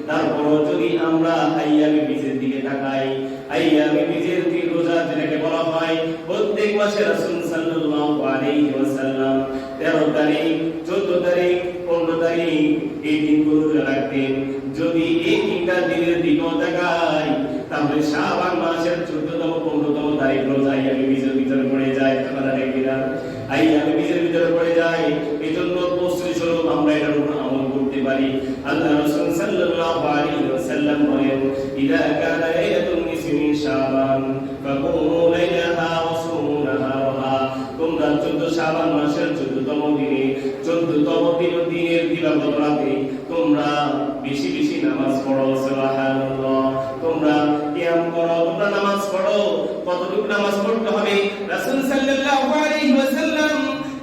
তারপর যদি আমরা আইয়ামে বীজের দিকে তাকাই, আইয়ামে বীজের দিন রোজা যেটাকে বলা হয়, প্রত্যেক মাসে রাসূল সাল্লাল্লাহু আলাইহি ওয়াসাল্লাম 13 তারিখ 14 তারিখ 15 তারিখ এই দিনগুলো রাখতেন। যদি এই তিনটা দিনের দিকেও তাকাই তাহলে শাবান মাসের 14তম 15তম তারিখ রোজা আইয়ামে বীজের ভিতরে পড়ে যায়। আপনারা দেখবেন আইয়ামে বীজের ভিতরে পড়ে যায়। এজন্য প্রস্তুতি স্বরূপ আমরা এটার উপর আমল করতে পারি। আল্লাহ রাসূল সাল্লাল্লাহু আলাইহি ওয়াসাল্লাম বলেন, ইযা কানা লাইলাতুন নিসফি মিন শাবান ফাকুমু লাইলাহা ওয়া সুমু নাহারাহা। তোমরা 14 শাবান মাসের 14তম দিনে 14তম দিনের দিবাগত রাতে তোমরা বেশি বেশি নামাজ পড়ো। সুবহানাল্লাহ। তোমরা কিয়াম করো, তোমরা নামাজ পড়ো। কতটুকু নামাজ পড়তে হবে? রাসূল সাল্লাল্লাহু আলাইহি ওয়াসাল্লাম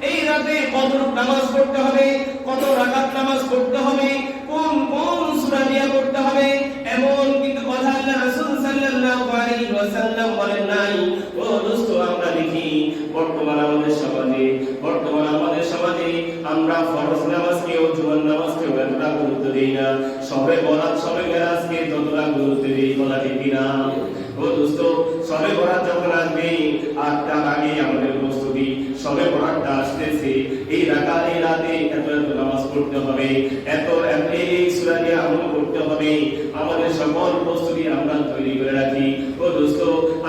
এই রাতে কতটুকু নামাজ পড়তে হবে, কত রাকাত নামাজ পড়তে হবে, কোন কোন সূরা দিয়ে পড়তে হবে, এমন কিন্তু কথা আল্লাহ রাসূল সাল্লাল্লাহু আলাইহি ওয়াসাল্লাম বলেন নাই। ও দোস্ত, আমরা দেখি বর্তমান আমাদের সমাজে আমরা ফরজ নামাজকেও জুমার নামাজকেও এতটা গুরুত্ব দেই না। সবে বরাত সবে মেরাজকে যতটা গুরুত্ব দেই, বলা ঠিক কিনা? ও দোস্ত, সবে বরাত যখন আসবে 8টার আগে আমাদের প্রস্তুতি, সবে বরাতটা আসতেছে, এই রাতে এত নামাজ পড়তে হবে, এত এই সূরা দিয়ে আমল করতে হবে, আমাদের সকল প্রস্তুতি আমরা তৈরি করে রাখি। ও দোস্ত,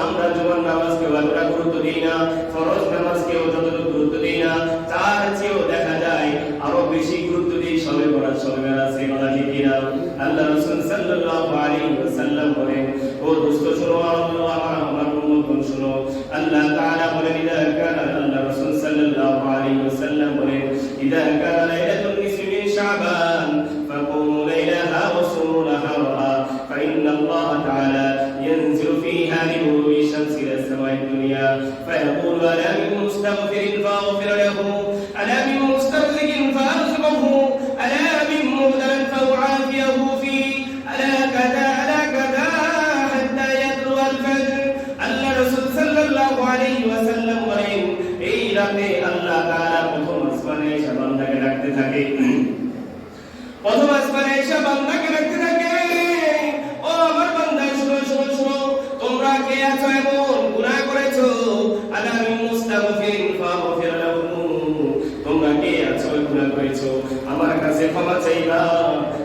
আমরা জুমার নামাজকে এতটা গুরুত্ব দেই না, ফরজ নামাজকেও যতটুকু গুরুত্ব দেই না, তার চেয়েও দেখা যায় আরো বেশি গুরুত্ব দেই সবে বরাত সবে মেরাজকে। বলা ঠিক কিনা? আল্লাহ রাসূল সাল্লাল্লাহু আলাইহি ওয়াসাল্লাম বলেন, ও দোস্ত শোনো, আমার উম্মতগণ শোনো, আল্লাহ তাআলা বলেন, আল্লাহ রাসূল সাল্লাল্লাহু আলাইহি ওয়াসাল্লাম বলেন, ইযা কানা লাইলাতুন নিসফি মিন শাবান ফাকুমু লাইলাহা ওয়া সুমু নাহারাহা ফাইন্নাল্লাহ তাআলা ইয়ানজিলু ফীহা লিনুরি শামসি ইলা সামাই দুনিয়া ফায়াকুলু আলা মিন মুস্তাগফিরিন ফাগফির লাহু আলা মিন মুস্তারজিকিন ফারযুকহু আলা মিন মুবতালান ফাউআফিয়াহু ফি আলা কাযা হাত্তা ইয়াতলু আল ফজর। আল্লাহ রাসূল সাল্লাল্লাহু আলাইহি ওয়াসাল্লাম বলেন, এই রাতে আল্লাহ তাআলা প্রথম আসমানে এসে বান্দাকে ডাকতে থাকে, প্রথম আসমানে এসে বান্দাকে ডাকতে থাকে, ও আমার বান্দা শুনো শুনো শুনো, তোমরা কে আছো এমন গুনাহ করেছো, আলা মিন মুস্তাগফিরিন ফাগফির লাহু, তোমরা কে আছো গুনাহ করেছো, আমার কাছে ক্ষমা চাইবা,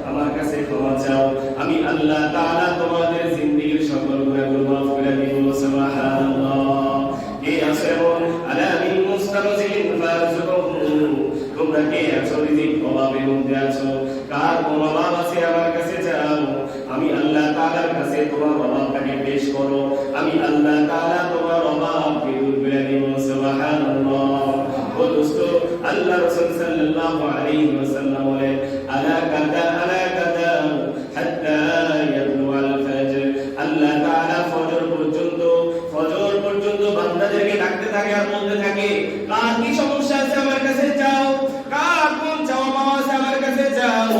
আমার কাছে ক্ষমা চাও, আমি আল্লাহ তাআলা তোমাদের জিন্দেগীর সকল গুনাহগুলো মাফ করে দেব। সুবহানাল্লাহ। কে আছো এমন? আলা মিন মুস্তাগফিরিন ফারযুকহু, তোমরা কে আছো রিজিক অভাবের মধ্যে আছো, কার কোন অভাব আছে আমার কাছে চাও, আমি আল্লাহ তাআলার কাছে তোমার অভাবটাকে পেশ করো, আমি আল্লাহ তাআলা তোমার অভাবকে দূর করে দেব। সুবহানাল্লাহ। ও দোস্ত, আল্লাহ রাসূল সাল্লাল্লাহু আলাইহি ওয়াসাল্লাম বলেন, আলা কাদা হাত্তা ইয়াতলু আল ফজর। আল্লাহ তাআলা ফজর পর্যন্ত বান্দাদেরকে ডাকতে থাকে আর বলতে থাকে, কার কি সমস্যা আছে আমার কাছে চাও, কার কোন চাওয়া পাওয়া আছে আমার কাছে চাও,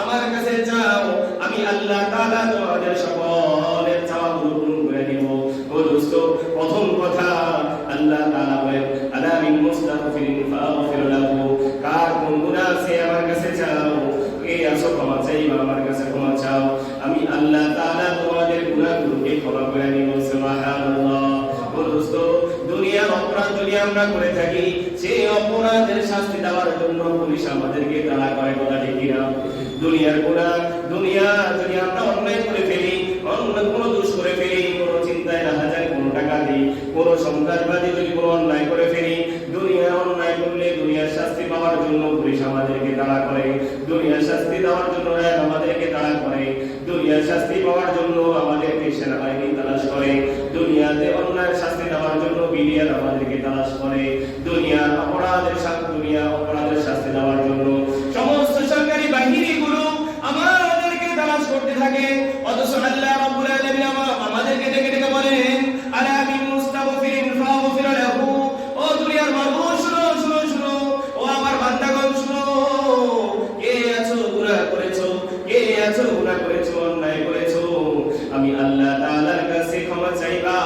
আমার কাছে চাও, আমি আল্লাহ তাআলা তোমাদের সকলের চাওয়াগুলো পূরণ করে দেব। ও দোস্ত, প্রথম কথা আল্লাহ তাআলা বলেন, আলা মিন মুস্তাগফিরিন ফাগফির লাহু, কার কোন গুনাহ আছে আমার কাছে চাও, কে আছো ক্ষমা চাইবা, আমার কাছে ক্ষমা চাও, আমি আল্লাহ তাআলা তোমাদের গুনাহগুলোকে ক্ষমা করে দেব। সুবহানাল্লাহ। ও দোস্ত, দুনিয়ার অপরাধ যদি আমরা করে থাকি, সেই অপরাধের শাস্তি দেওয়ার জন্য পুলিশ আমাদেরকে তাড়া করে। বলা ঠিক কিনা? দুনিয়ার গুনাহ, দুনিয়া যদি আমরা অন্যায় করে ফেলি, অন্য কোনো দোষ করে ফেলি, কোনো চিন্তায় না হাজার কোনো টাকা দিই, কোনো সন্ত্রাসবাদী যদি কোনো অন্যায় করে ফেলি, দুনিয়ার অন্যায় করলে দুনিয়ার শাস্তি পাওয়ার জন্য পুলিশ আমাদেরকে তাড়া করে, দুনিয়ার শাস্তি দেওয়ার জন্য আমাদেরকে তাড়া করে, দুনিয়ার শাস্তি পাওয়ার জন্য আমাদেরকে সেনাবাহিনী তালাশ করে, দুনিয়াতে অন্যায়ের শাস্তি দেওয়ার জন্য বিডিআর আমাদেরকে তালাশ করে, দুনিয়ার অপরাধের শাস্তি দেওয়ার জন্য সমস্ত সরকারি বাহিনীগুলো আমাদেরকে তালাশ করতে থাকে। অথচ আল্লাহ রাব্বুল আলামিন আমাদেরকে ডেকে ডেকে বলেন, আলা মিন মুস্তাগফিরিন ফাগফির লাহু। ও দুনিয়ার মানুষ শুনো শুনো শুনো, ও আমার বান্দাগণ শুনো, কে আছো গুনাহ করেছো, কে আছো গুনাহ করেছো, অন্যায় করেছো, আমি আল্লাহ তাআলার কাছে ক্ষমা চাইবা,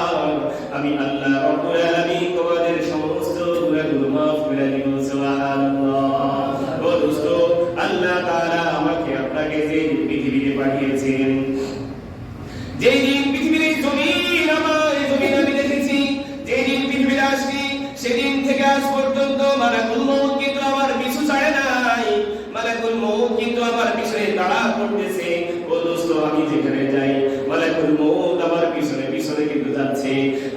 আমি আল্লাহ রাব্বুল আলামিন তোমাদের সমস্ত গুনাহগুলো মাফ করে দিব। সুবহানাল্লাহ। ও দোস্ত, আল্লাহ তাআলা আমাকে আপনাকে যে পৃথিবীতে পাঠিয়েছেন। যেই দিন পৃথিবীর এই জমিন আমার জমিন আমি দেখেছি, যেই দিন পৃথিবীর আসছি সেদিন থেকে আজ পর্যন্ত মালাকুল মউত কিন্তু আমার পিছু ছাড়ে নাই, মালাকুল মউত কিন্তু আমার পিছনে তাড়া করতেছে। ও দোস্ত, আমি যেখানে যাই মালাকুল মউত আমার পিছনে পিছনে কিন্তু যাচ্ছে।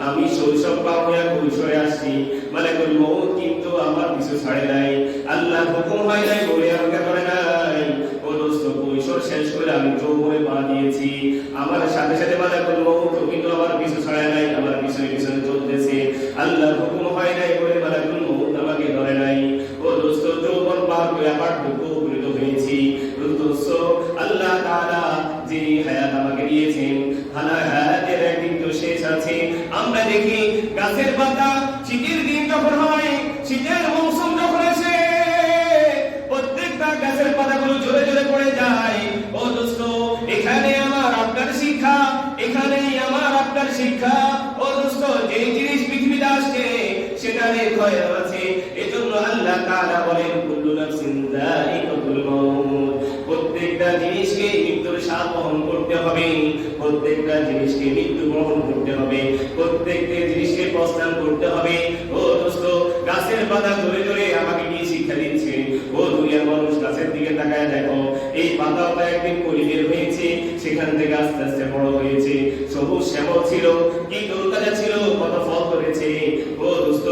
আমি শৈশব পার হয়ে কৈশোরে আসছি, মালাকুল মউত কিন্তু আমার পিছু ছাড়ে নাই। আল্লাহ হুকুম হয় নাই বলে আমাকে ধরে নাই। ও দোস্ত, কৈশোর শেষ করে আমি যৌবনে পা দিয়েছি, আমার সাথে সাথে মালাকুল মউত কিন্তু আমার পিছু ছাড়ে নাই, আমার পিছনে পিছনে চলতেছে। আল্লাহ হুকুম হয় নাই বলে মালাকুল মউত আমাকে ধরে নাই। ও দোস্ত, যৌবন পার হয়ে আবার উপনীত হয়েছি। দোস্ত, আল্লাহ তাআলা যে হায়াত আমাকে দিয়েছেন, হায়াতের একদিন তো শেষ আছে। আমরা দেখি গাছের পাতা শীতের দিন যখন হয়, শীতের মৌসুম যখন আসে, প্রত্যেকটা গাছের পাতাগুলো ঝরে ঝরে পড়ে যায়। ও দোস্ত, এখানে আমার আপনার শিক্ষা, এখানেই আমার আপনার শিক্ষা। ও দোস্ত, যে জিনিস পৃথিবীতে আসছে সেটারে ক্ষয় আছে। এজন্য আল্লাহ তাআলা বলেন কুল্লু নাফসিন যায়িকাতুল মাউত, প্রত্যেকটা জিনিসকে মৃত্যুর স্বাদ বহন করতে হবে, প্রত্যেকটা জিনিসকে মৃত্যু বহন করতে হবে, প্রত্যেকটা জিনিসকে প্রস্থান করতে হবে। ও দোস্ত, গাছের পাতা ধরে ধরে আমাকে কি শিক্ষা দিচ্ছে? ও দুনিয়ার মানুষ, গাছের দিকে তাকায় দেখো, এই পাতাটা একদিন পরিবের হয়েছে, সেখান থেকে আস্তে আস্তে বড় হয়েছে, সবুজ শ্যামল ছিল, কি তরতাজা ছিল, কত ফল ধরেছে। ও দোস্ত,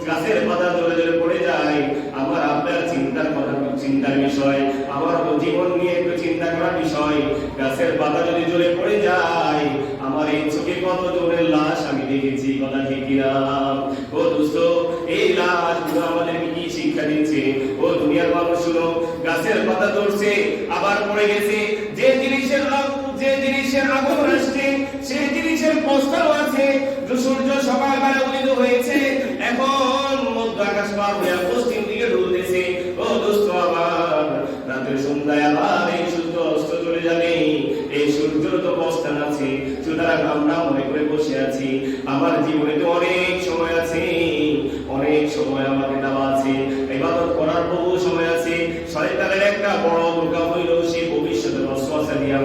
গাছের পাতা ধরে ধরে পড়ে যায়, আমার আপনার চিন্তার কথা, চিন্তার বিষয়, আমার জীবন নিয়ে একটু চিন্তা করার বিষয়। গাছের পাতা যদি ঝরে পড়ে যায়, আমার এই চোখে কত জনের লাশ আমি দেখেছি, কথা ঠিক কিনা? ও দোস্ত, এই লাশগুলো আমাদেরকে কি শিক্ষা দিচ্ছে? ও দুনিয়ার মানুষ শুনো, গাছের পাতা ধরছে আবার পড়ে গেছে, যে জিনিসের আগমন আসছে সেই জিনিসের প্রস্তাব আছে। সূর্য সকালবেলা উদিত হয়েছে, এখন মধ্য আকাশ পার হয়ে পশ্চিম দিকে ঢুলতেছে। ও দোস্ত আমার, রাতের সন্ধ্যায় আবার এই সূর্য অস্ত চলে যাবে, এই সূর্যের তো অবস্থান আছে। সুতরাং আমরা মনে করে বসে আছি, আমার জীবনে তো অনেক সময় আছে, অনেক সময় আমাকে দেওয়া আছে, ইবাদত করার বহু সময় আছে। শয়তানের একটা বড় ধোঁকা হইল সে ভবিষ্যতের ওয়াসওয়াসা দিয়ে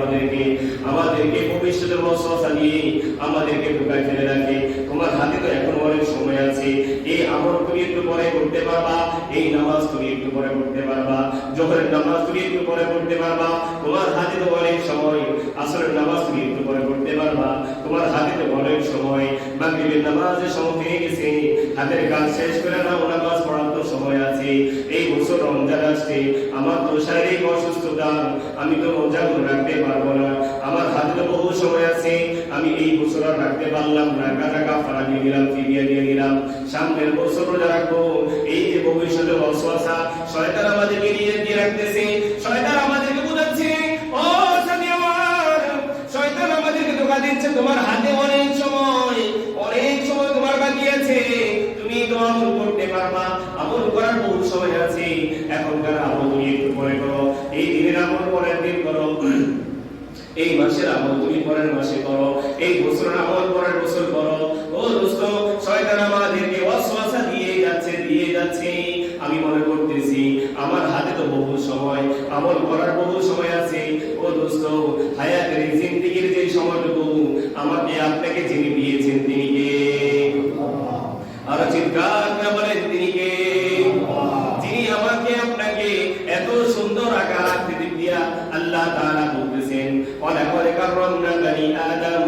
আমাদেরকে ভবিষ্যতের ওয়াসওয়াসা দিয়ে আমাদেরকে ধোঁকায় ফেলে রাখে। তোমার হাতে তো এখন অনেক সময় আছে, এই আমল তুমি একটু পরে করতে পারবা, এই নামাজ তুমি একটু পরে করতে পারবা, জোহরের নামাজ তুমি একটু পরে করতে পারবা, তোমার হাতে তো অনেক সময়, আসরের নামাজ তুমি একটু পরে করতে পারবা, তোমার হাতে তো অনেক সময়, মাগরিবের নামাজের সময় হয়ে গেছে, হাতের কাজ শেষ করে নাও, নামাজ পড়ার তো সময় আছে। এই বছর রমজান আসছে, আমার তো শারীরিক অসুস্থতা, আমি তো রোজাগুলো রাখতে পারবো না, আমার হাতে তো বহু সময় আছে, আমি এই বছর আর রাখতে পারলাম না, কাজা কাফারা দিয়ে দিলাম, ফিরিয়ে দিয়ে দিলাম, সামনের বছর রোজা রাখবো। এই যে ভবিষ্যতের ওয়াসওয়াসা শয়তান আমাদেরকে নিয়ে দিয়ে রাখতেছে, শয়তান আমাদেরকে বোঝাচ্ছে, ও সাথী আমার, শয়তান আমাদেরকে ধোঁকা দিচ্ছে, তোমার হাতে অনেক সময় তোমার বাকি আছে, তুমি তো আমল করতে পারবা, আমল করার বহু সময় আছে, এখনকার আমল তুমি একটু পরে করো, এই দিনের আমল পরের দিন করো, এই মাসের আমল তুমি পরের মাসে করো, এই বছরের আমল পরের বছর করো। ও দোস্ত, শয়তান আমাদেরকে ওয়াসওয়াসা দিয়ে যাচ্ছে। আমি মনে করতেছি আমার হাতে তো বহু সময়, আমল করার বহু সময় আছে। ও দোস্ত, হায়াতের জিন্দেগির যে সময়টুকু আমাকে আপনাকে যিনি দিয়েছেন তিনি কে? আর চিৎকার করে বলেন তিনি কে? যিনি আমাকে আপনাকে এত সুন্দর আকার আকৃতি দিয়া আল্লাহ তাআলা বলতেছেন, ওয়ালাকাদ কাররামনা বনি আদম,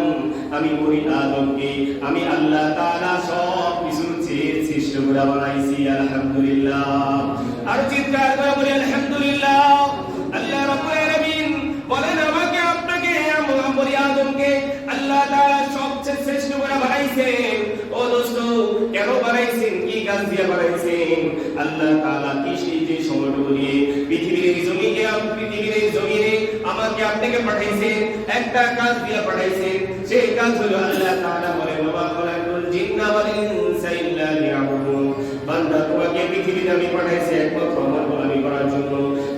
আমি বনি আদমকে আমি আল্লাহ তাআলা সব কিছুর চেয়ে শ্রেষ্ঠ করে বানাইছি। আলহামদুলিল্লাহ। আর চিৎকার করে বলেন আলহামদুলিল্লাহ। আল্লাহ রাব্বুল আলামিন বলেন আমাকে আপনাকে বনি আদমকে আল্লাহ তাআলা সবচেয়ে শ্রেষ্ঠ করে বানাইছেন। ও দোস্ত, কেন বানাইছেন? কি কাজ দিয়ে বানাইছেন? আল্লাহ তাআলা কি সেই সময়টুকু নিয়ে পৃথিবীর এই জমিনে আমাকে আপনাকে পাঠাইছেন, একটা কাজ দিয়ে পাঠাইছেন, সেই কাজ হলো আল্লাহ তাআলা বলেন ওয়া খালাকুল জিন্না ওয়াল ইনসা ইল্লা লিয়াবুদুন, বান্দা তোমাকে পৃথিবীতে আমি পাঠাইছি একমাত্র আমার গোলামি করার জন্য।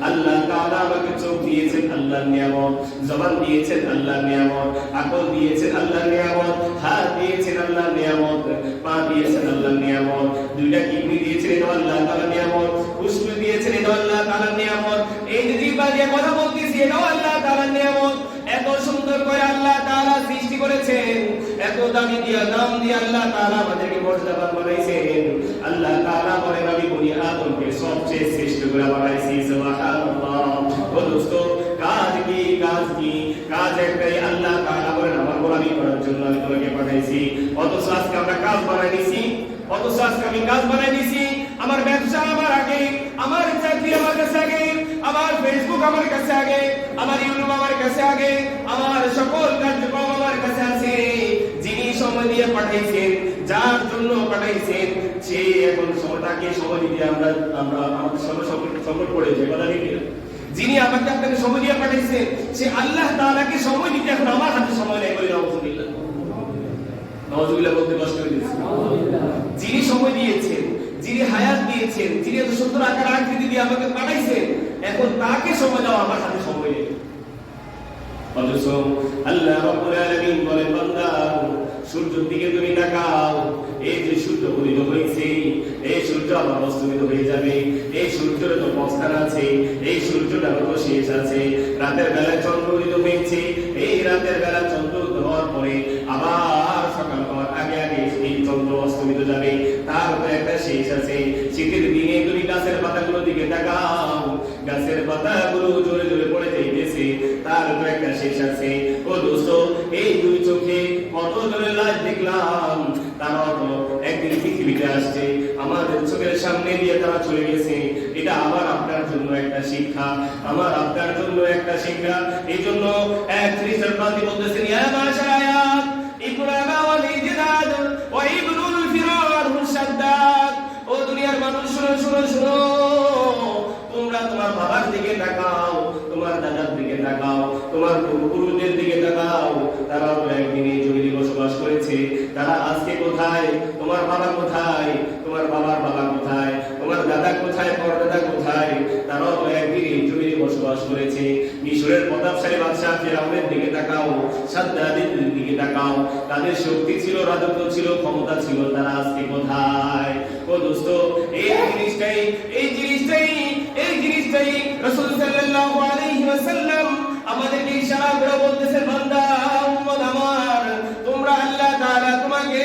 আল্লাহ তাআলা আমাকে চোখ দিয়েছেন, আল্লাহর নিয়ামত, জবান দিয়েছেন, আল্লাহর নিয়ামত, আকল দিয়েছেন, আল্লাহর নিয়ামত, হাত দিয়েছেন, আল্লাহর নিয়ামত, পা দিয়েছেন, আল্লাহর নিয়ামত, দুইটা কিডনি দিয়েছেন, এটা আল্লাহ তাআলার নিয়ামত, ফুসফুস দিয়েছেন, এটা আল্লাহ তাআলার নিয়ামত, এই যে জিহ্বা দিয়ে কথা বলতেছি, এটাও আল্লাহ তাআলার নিয়ামত, এত দামি দিয়া নাম দিয়ে আল্লাহ তাআলা আমাদেরকে মর্যাদাবান বানাইছেন। আল্লাহ তাআলা বলেন আমি বনি আদমকে সবচেয়ে শ্রেষ্ঠ করে বানাইছি। সুবহানাল্লাহ। ও দোস্ত, কাজ কি? কাজ একটাই, আল্লাহ তাআলা বলেন আমার গোলামি করার জন্য আমি তোমাকে পাঠাইছি। অথচ আজকে আমরা কাজ বানাই নিছি, আমার ব্যবসা আমার আগে, আমার চাকরি আমার কাছে আগে, আমার ফেসবুক আমার কাছে আগে, আমার ইউটিউব আমার কাছে আগে, আমার সকল কার্যক্রম আমার কাছে আছে। যিনি সময় দিয়ে পাঠাইছেন, যার জন্য পাঠাইছেন, সে এখন সময়টাকে সময় দিতে আমরা আমাদের সময় পড়েছে কথা ঠিক না? যিনি আমাকে আপনাকে সময় দিয়ে পাঠাইছেন, সে আল্লাহ তাআলাকে সময় দিতে এখন আমার হাতে সময় নেই বলে নাউজুবিল্লাহ। নাউজুবিল্লাহ বলতে কষ্ট হয়ে গেছে। যিনি সময় দিয়েছেন, যিনি হায়াত দিয়েছেন, যিনি এত সুন্দর আকার আকৃতি দিয়ে আমাকে পাঠাইছেন, এখন তাকে সময় দাও আমার হাতে সময় নেই। অথচ আল্লাহ রাব্বুল আলামিন বলেন বান্দা সূর্যের দিকে তুমি তাকাও, এই যে সূর্য উদিত হয়েছে, এই সূর্য আবার অস্তমিত হয়ে যাবে। এই সূর্যের তো অবস্থান আছে, এই সূর্যটার তো শেষ আছে। রাতের বেলায় চন্দ্র উদিত হয়েছে, এই রাতের বেলা চন্দ্র উদিত হওয়ার পরে আবার সকাল হওয়ার আগে আগে এই চন্দ্র অস্তমিত যাবে, তার তো একটা শেষ আছে। শীতের দিনে তুমি গাছের পাতাগুলোর দিকে তাকাও, গাছের পাতাগুলো জোরে জোরে পড়ে যাইতেছে, তার তো একটা শেষ আছে। ও দোস্ত, এই দুই চোখে কত জোরে লাইট দেখলাম, তারা তো একদিন পৃথিবীতে আসছে, আমাদের চোখের সামনে দিয়ে তারা চলে গেছে। এটা আবার আপনার জন্য একটা শিক্ষা, আমার আপনার জন্য একটা শিক্ষা। এই জন্য এক খ্রিস্টান পাতি বলতেছেন ইয়া মাশায়াত ইকরামা ওয়াল ইজদাদ ওয়া ইবনুল ফিরার মুশাদ্দাদ। ও দুনিয়ার মানুষ শুনো শুনো শুনো, তোমরা তোমার বাবার দিকে তাকাও, তোমার দাদার দিকে তাকাও, তোমার পূর্বপুরুষদের দিকে তাকাও। তারা তো একদিন এই জমিনে বসবাস করেছে, তারা আজকে কোথায়? তোমার বাবা কোথায়? তোমার বাবার বাবা কোথায়? তোমার দাদা কোথায়? পরদাদা কোথায়? তারাও তো একদিন এই জমিনে বসবাস করেছে। মিশরের প্রতাপশালী বাদশা ফিরআউনের দিকে তাকাও, সাদ্দাদের দিকে তাকাও, তাদের শক্তি ছিল, রাজত্ব ছিল, ক্ষমতা ছিল, তারা আজকে কোথায়? ও দোস্ত, এই জিনিসটাই রাসূল সাল্লাল্লাহু আলাইহি ওয়াসাল্লাম আমাদেরকে ইশারা করে বলতেছেন বান্দা উম্মত আমার, তোমরা আল্লাহ তাআলা তোমাকে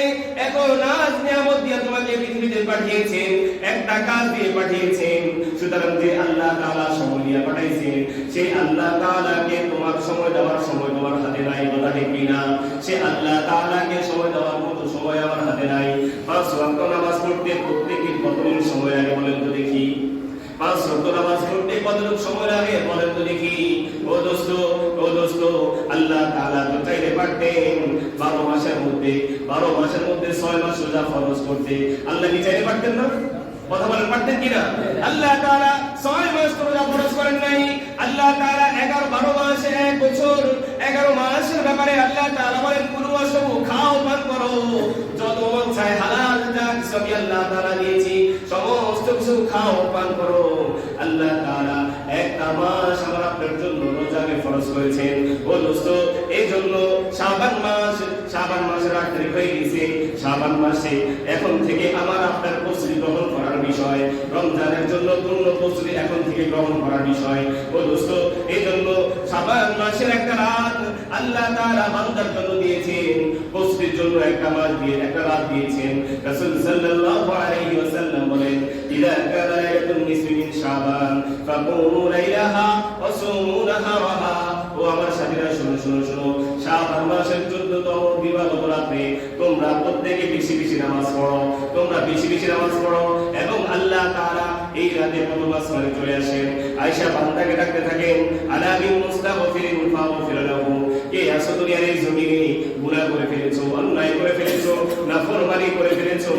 এত নাজ নিয়ামত দিয়ে তোমাকে পৃথিবীতে পাঠিয়েছেন, একটা কাজ দিয়ে পাঠিয়েছেন। সুতরাং যে আল্লাহ তাআলা সময় দিয়ে পাঠাইছেন, সেই আল্লাহ তাআলাকে তোমার সময় দেওয়ার সময় তোমার হাতে নাই কথা ঠিক কিনা? সে আল্লাহ তাআলাকে সময় দেওয়ার মতো সময় আমার হাতে নাই। 5 ওয়াক্ত নামাজ পড়তে প্রত্যেকদিন কতদিন সময় লাগে বলেন তো দেখি? 5 ওয়াক্ত নামাজ পড়তে কতদিন সময় লাগে বলেন তো দেখি? ও দোস্ত, আল্লাহ তাআলা তো চাইলে পারতেন 12 মাসের মধ্যে 6 মাস রোজা ফরজ করতে। আল্লাহ কি চাইলে পারতেন না? কথা বলেন, পারতেন কিনা? আল্লাহ তাআলা 6 মাস রোজা ফরজ করেন নাই। আল্লাহ তাআলা 11-12 মাস, 1 বছর 11 মাসের ব্যাপারে আল্লাহ তাআলা বলেন কুলু ওয়াশরাবু, খাও পান করো, যত মন চায় হালাল যা কিছু আমি আল্লাহ তাআলা দিয়েছি সমস্ত কিছু খাও পান করো। আল্লাহ তাআলা একটা মাস আমার আপনার জন্য রোজাকে ফরজ করেছেন। ও দোস্ত, এই জন্য শাবান মাসের 8 তারিখ হয়ে গেছে। শাবান মাসে এখন থেকে আমার আপনার প্রস্তুতি গ্রহণ করার বিষয়, রমজানের জন্য পূর্ণ প্রস্তুতি এখন থেকে গ্রহণ করার বিষয়। ও দোস্ত, এই জন্য শাবান মাসের একটা রাত আল্লাহ তাআলা বান্দার জন্য দিয়েছেন, প্রস্তুতির জন্য একটা রাত দিয়েছেন। রাসূল সাল্লাল্লাহু আলাইহি ওয়াসাল্লাম বলেন ইযা কানা লাইলাতুন নিসফি মিন শাবান ফাকুমু লাইলাহা ওয়া সুমু নাহারাহা। ও আমার সাথীরা শুনো, শাবান মাসের 14তম দিবাগত রাতে তোমরা প্রত্যেকে বেশি বেশি নামাজ পড়ো এবং আল্লাহ তাআলা এই রাতে প্রথম আসমানে চলে আসেন। আয়েশা বান্দাকে ডাকতে থাকেন আলা বিল মুস্তাগফিরিন ফাগফির লাহু। কে আছো দুনিয়ার এই জমিনে গুনাহ করে ফেলেছো, অন্যায় করে ফেলেছো, নাফরমানি করে ফেলেছো,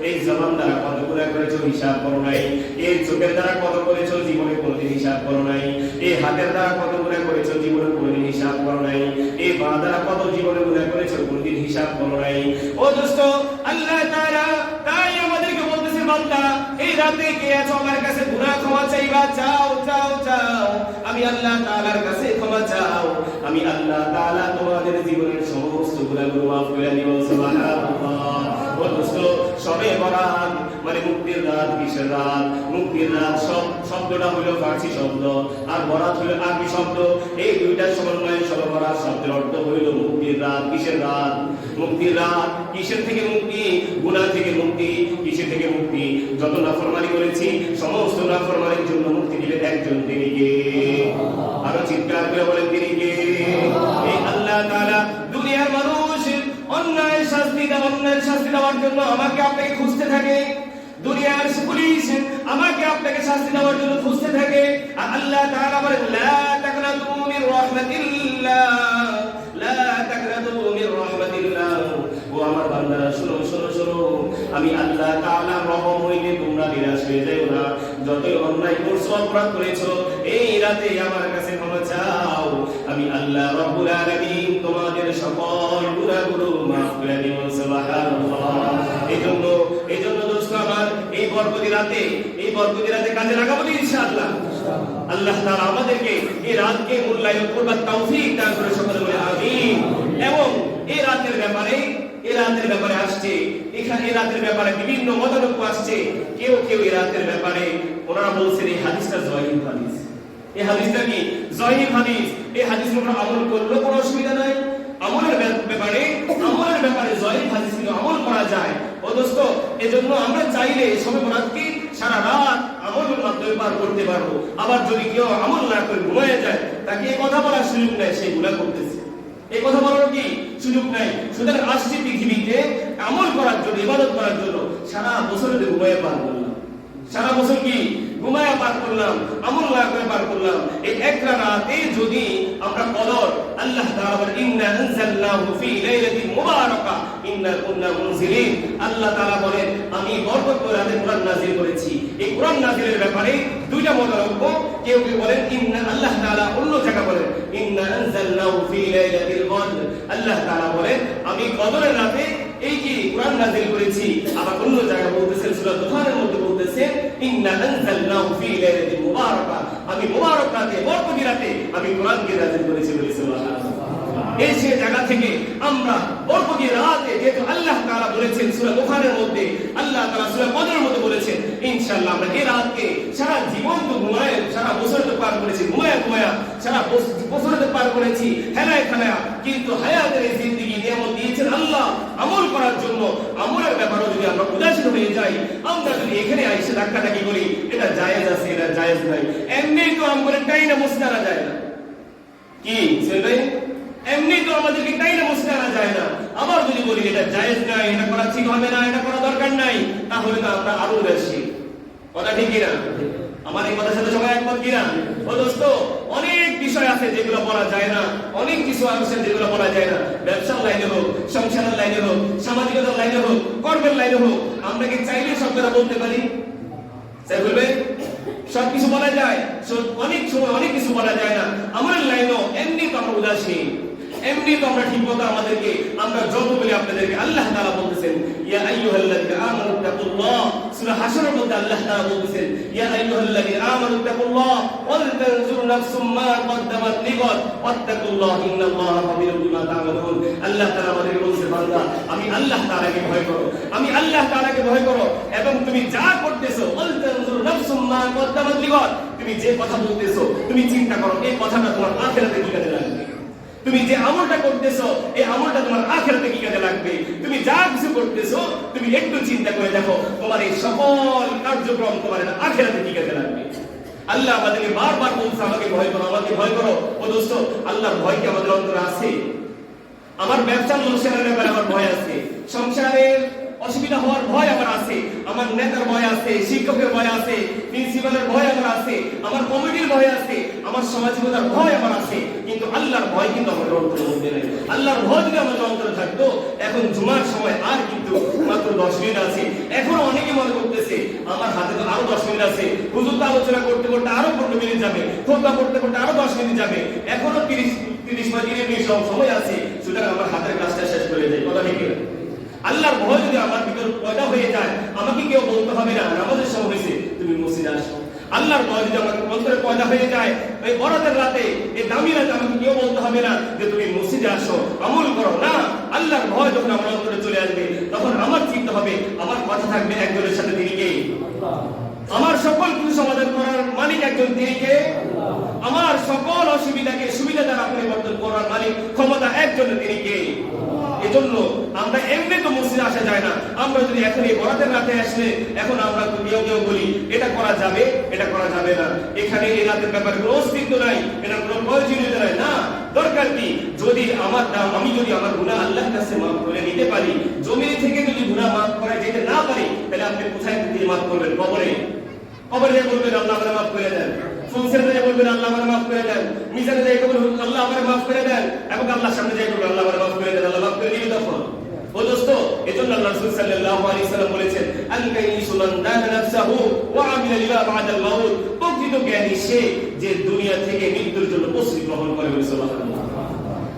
এই জবান দ্বারা কত গুনাহ করেছো হিসাব করো নাই, এই চোখের দ্বারা কত করেছো জীবনে কোনোদিন হিসাব করো নাই, এই হাতের দ্বারা কত গুনাহ করেছো জীবনে কোনোদিন হিসাব করো নাই, এই পা দ্বারা কত জীবনে গুনাহ করেছো কোনোদিন হিসাব করো নাই। ও দোস্ত, আল্লাহ তাআলা তাই আমাদেরকে বলতেছে বান্দা এই রাতে কে আছো আমার কাছে গুনাহ ক্ষমা চাইবা, চাও আমি আল্লাহ তাআলার কাছে ক্ষমা চাও, আমি আল্লাহ তাআলা তোমাদের জীবনের সমস্ত গুনাহগুলো maaf করে দিব। সুবহানাল্লাহ। ও দোস্ত, শবে বরাত মানে মুক্তির রাত। কিসের রাত? মুক্তির রাত। শব্দটা হলো ফার্সি শব্দ আর বরাত হলো আরবি শব্দ। এই দুইটার সমন্বয়ে শবে বরাত শব্দের অর্থ হলো মুক্তির রাত। কিসের রাত? মুক্তির রাত। কিসের থেকে মুক্তি? গুনাহ থেকে মুক্তি। কিসের থেকে মুক্তি? যত নাফরমানি করেছি সমস্ত নাফরমানির জন্য মুক্তি দিলেন একজন, তিনি কে? আরো চিৎকার করে বলেন, তিনি কে? এই আল্লাহ তাআলা দুনিয়ার মানুষ অন্যায়ের শাস্তি দেওয়ার জন্য আমাকে আপনাকে খুঁজতে থাকে। দুনিয়ার পুলিশ আমাকে আপনাকে শাস্তি দেওয়ার জন্য খুঁজতে থাকে। আর আল্লাহ তাআলা বলেন, লা তাকনাতু মির রাহমাতিল্লাহ, লা তাকনাতু মির রাহমাতিল্লাহ। ও আমার বান্দারা, শুনো শুনো শুনো, আমি আল্লাহ তাআলার রহম হইলে তোমরা নিরাশ হয়ে যাও না। যতই অন্যায় করছো, অপরাধ করেছো, এই রাতে আমার কাছে ক্ষমা চাও। আমি আল্লাহ রাব্বুল আলামিন তোমাদের সকল গুনাহগুলো মাফ করে দিব। সুবহানাল্লাহ। এইজন্য দোস্ত আমার, এই বরকতি রাতে কাজে লাগাবো ইনশাআল্লাহ। আল্লাহ তাআলা আমাদেরকে এই রাতকে মূল্যায়ন করবার তৌফিক দান করে, সকলে বলে আমিন। এবং এই রাতের ব্যাপারে আসছে, এখানে এই রাতের ব্যাপারে বিভিন্ন মতামত আসছে। কেউ এই রাতের ব্যাপারে ওনারা বলছেন এই হাদিসটা জয়ীফ হাদিস। এই হাদিসটা কি? জয়ীফ হাদিস। এই হাদিস আমরা আমল করলে কোনো অসুবিধা নাই। আমলের ব্যাপারে জয়ীফ হাদিস কিন্তু আমল করা যায়। ও দোস্ত, এজন্য আমরা চাইলে শবে বরাতকে সারা রাত আমলের মাধ্যমে পার করতে পারবো। আবার যদি কেউ আমল না করে ঘুমিয়ে যায়, তাকে এই কথা বলার সুযোগ নাই, সে গুনাহ করতেছে। এই কথা বলার কি সুযোগ নাই? সুতরাং আসছে পৃথিবীতে আমল করার জন্য, ইবাদত করার জন্য। সারা বছর ঘুমিয়ে পার করলাম, সারা বছর কি ঘুমায়া পার করলাম, আমল না করে পার করলাম। এই একটা রাতে যদি আমরা কদর, আল্লাহ তাআলা বলেন, ইন্না আনজালনাহু ফি লাইলাতিন মুবারাকা ইন্না কুননা মুনজিলিন। আল্লাহ তাআলা বলেন, আমি বরকতময় রাতে কোরআন নাযিল করেছি। এই কোরআন নাযিলের ব্যাপারে দুইটা মতলব। কেউ বলেন ইন্না, আল্লাহ তাআলা অন্য জায়গা বলেন ইন্না আনজালনাহু ফি লাইলাতিল কদর। আল্লাহ তাআলা বলেন, আমি কদরের রাতে এই কি কোরআন নাযিল করেছি। আবার অন্য জায়গায় বলতেছেন, সূরা দুখানের মধ্যে বলতেছেন, ইন্না আনজালনাহু ফি লাইলাতিন মুবারাকা, আমি মুবারক রাতে, বরকতি রাতে আমি কোরআনকে নাযিল করেছি। সুবহানাল্লাহ। এই সে জায়গা থেকে আমরা বরকতি রাতে, যেহেতু আল্লাহ তাআলা বলেছেন সূরা দুখানের মধ্যে, আল্লাহ তাআলা সূরা কদরের মধ্যে বলেছেন, ইনশাআল্লাহ আমরা এই রাতকে সারা জীবন তো ঘুমায়, সারা বছর তো পার করেছি ঘুমায়া সারা বছর তো পার করেছি হেলায় খেলায়, কিন্তু হায়াতের এই জিন্দেগি নিয়ামত দিয়েছেন আল্লাহ আমল করার জন্য। আমলের ব্যাপারে যদি আমরা উদাসীন হয়ে যাই, আমরা যদি এখানে আইসে ধাক্কাধাক্কি করি, এটা জায়েজ আছে, এটা জায়েজ নাই, এমনি তো আমরা টাইনা মুস্তারা যায় না। কি সেটাই এমনি তো আমাদেরকে টাইনা মুস্তারা যায় না। আবার যদি বলি এটা জায়েজ নাই, এটা করা ঠিক হবে না, এটা করা দরকার নাই, তাহলে তো আমরা আরো উদাসী। কথা ঠিক কিনা? আমার এই কথার সাথে সবাই একমত কিনা? ও দোস্ত, অনেক বিষয় আছে যেগুলো বলা যায় না, অনেক কিছু আছে যেগুলো বলা যায় না। ব্যবসার লাইনে হোক, সংসারের লাইনে হোক, সামাজিকতার লাইনে হোক, কর্মের লাইনে হোক, আমরা কি চাইলে সব কথা বলতে পারি? চাই বলবে সবকিছু বলা যায়? অনেক সময় অনেক কিছু বলা যায় না। আমাদের লাইনও এমনি তো আমরা উদাসীন, এমনি তো আমরা ঠিক মতো আমাদেরকে আমরা যত বলি আপনাদেরকে আল্লাহ তাআলা বলতেছেন, ইয়া আইয়ুহাল্লাযীনা আমানু তাকুল্লাহ। সূরা হাশরের মধ্যে আল্লাহ তাআলা বলতেছেন, ইয়া আইয়ুহাল্লাযীনা আমানু তাকুল্লাহ ওয়াল তানজুর নাফসুম মা কদ্দামাত লিগাদ ওয়াত্তাকুল্লাহ ইন্নাল্লাহা খাবীরুম বিমা তা'মালুন। আল্লাহ তাআলা আমাদেরকে বলছেন, বান্দা আমি আল্লাহ তাআলাকে ভয় করো, আমি আল্লাহ তাআলাকে ভয় করো, এবং তুমি যা করতেছো ওয়াল তানজুর নাফসুম মা কদ্দামাত লিগাদ, তুমি যে কথা বলতেছো তুমি চিন্তা করো এই কথাটা তোমার আখিরাতে কি কাজে লাগবে। তুমি যে আমলটা করতেছো এই আমলটা তোমার আখিরাতে কি কাজে লাগবে। তুমি যা কিছু করতেছো তুমি একটু চিন্তা করে দেখো, তোমার এই সকল কার্যক্রম তোমার আখিরাতে কি কাজে লাগবে। আল্লাহ আমাদেরকে বারবার বলছে, আমাকে ভয় করো, আমাকে ভয় করো। ও দোস্ত, আল্লাহর ভয় কি আমাদের অন্তরে আছে? আমার ব্যবসার লোকসানের ব্যাপারে আমার ভয় আছে, সংসারের অসুবিধা হওয়ার ভয় আমার আছে, আমার নেতার ভয় আছে, শিক্ষকের ভয় আছে, প্রিন্সিপালের ভয় আমার আছে, আমার কমিটির ভয় আছে, আমার সামাজিকতার ভয় আমার আছে, কিন্তু আল্লাহর ভয় কিন্তু আমাদের অন্তরের মধ্যে নেই। আল্লাহর ভয় যদি আমাদের অন্তরে থাকতো, এখন জুমার সময় আর কিন্তু মাত্র 10 মিনিট আছে। এখন অনেকে মনে করতেছে আমার হাতে তো আরো 10 মিনিট আছে, হুজুর তো আলোচনা করতে করতে আরো 15 মিনিট যাবে, খুতবা করতে করতে আরো 10 মিনিট যাবে, এখনো 30 বা 30 মিনিট সময় আছে, সুতরাং আমার হাতের কাজটা শেষ করে দেয়। কথা ঠিক না? আল্লাহর ভয় যদি আমার ভিতর পয়দা হয়ে যায়, আমাকে কেউ বলতে হবে না নামাজের সময় হয়েছে তুমি মসজিদে আসো। আল্লাহর ভয় যদি আমার অন্তরে পয়দা হয়ে যায়, এই বরাতের রাতে, এই দামি রাতে আমাকে কেউ বলতে হবে না যে তুমি মসজিদে আসো, আমল করো না। আল্লাহর ভয় যখন আমার অন্তরে চলে আসবে, তখন আমার চিন্তা হবে, আমার কথা থাকবে একজনের সাথে, তিনি কে? আমার সকল কিছু সমাধান করার মালিক একজন, তিনি কে? আমার সকল অসুবিধাকে সুবিধা দ্বারা পরিবর্তন করার মালিক ক্ষমতা একজন, তিনি কে? এজন্য আমরা এমনি তো মসজিদে আসা যায় না, আমরা যদি এখন এই বরাতের রাতে আসলে এখন আমরা কেউ বলি এটা করা যাবে, এটা করা যাবে না, এখানে এই রাতের ব্যাপারে কোনো অস্তিত্ব নাই, এটা কোনো প্রয়োজনীয়তা নাই। না, দরকার কি, যদি আমি যদি আমার গুনাহ আল্লাহর কাছে মাফ করে নিতে পারি, জমিন থেকে যদি গুনাহ মাফ করা যেতে না পারি, তাহলে আপনি কোথায় গিয়ে মাফ করবেন? কবরে গিয়ে বলবেন আল্লাহ আমাকে মাফ করে দেন, ফুলসের দিয়ে বলবেন আল্লাহ আমাকে মাফ করে দেন, মিজানে দিয়ে বলবেন আল্লাহ আমাকে মাফ করে দেন, এবং আল্লাহর সামনে দিয়ে বলবেন আল্লাহ আমাকে মাফ করে দেন, আল্লাহ মাফ করে দিবে তখন। ও দোস্ত, এজন্য আল্লাহ রাসূল সাল্লাল্লাহু আলাইহি সাল্লাম বলেছেন, আল কাইসু মান দানা নাফসাহু ওয়া আমিলা লিমা বা'দাল মাউত। প্রকৃত জ্ঞানী সে যে দুনিয়া থেকে মৃত্যুর জন্য প্রস্তুতি গ্রহণ করে। সুবহানাল্লাহ।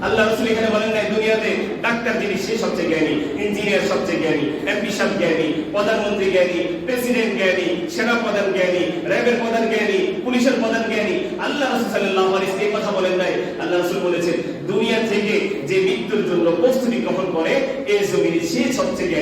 আল্লাহ রাসূল এখানে বলেন নাই দুনিয়াতে ডাক্তার যিনি সে সবচেয়ে জ্ঞানী, ইঞ্জিনিয়ার সবচেয়ে জ্ঞানী, এমপি সাহেব জ্ঞানী, প্রধানমন্ত্রী জ্ঞানী, প্রেসিডেন্ট জ্ঞানী, সেনা প্রধান জ্ঞানী, র্যাবের প্রধান জ্ঞানী, পুলিশের প্রধান জ্ঞানী। আল্লাহ রাসূল সাল্লাল্লাহু আলাইহি ওয়াসাল্লাম এই কথা বলেন নাই। আল্লাহ রাসূল বলেছেন দুনিয়া থেকে যে মৃত্যুর জন্য প্রস্তুতি গ্রহণ করে এই জমিনে সে সবচেয়ে জ্ঞানী।